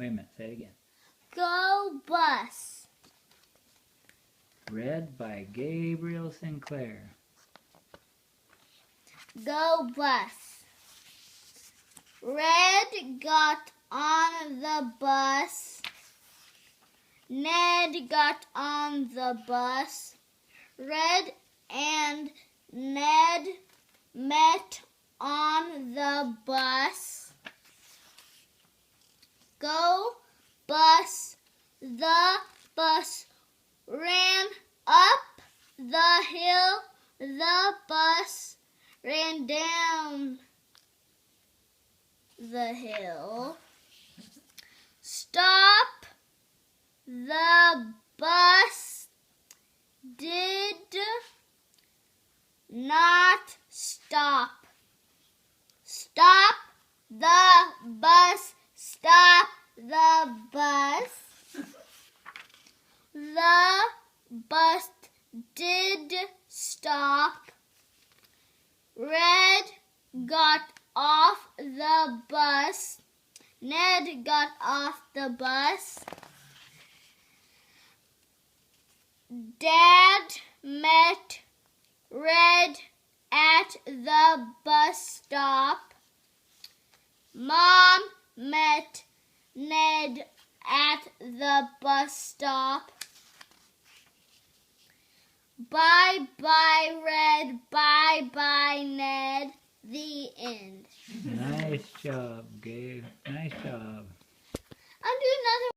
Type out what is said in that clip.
Wait a minute, say it again. Go bus. Read by Gabriel Sinclair. Go bus. Red got on the bus. Ned got on the bus. Red and Ned met on the bus. Go bus. The bus ran up the hill. The bus ran down the hill. Stop. The bus did not stop. Stop the bus. Stop the bus. The bus did stop. Red got off the bus. Ned got off the bus. Dad met Red at the bus stop. Mom met Ned at the bus stop. Bye-bye, Red. Bye-bye, Ned. The end. Nice job, Gabe. Nice job.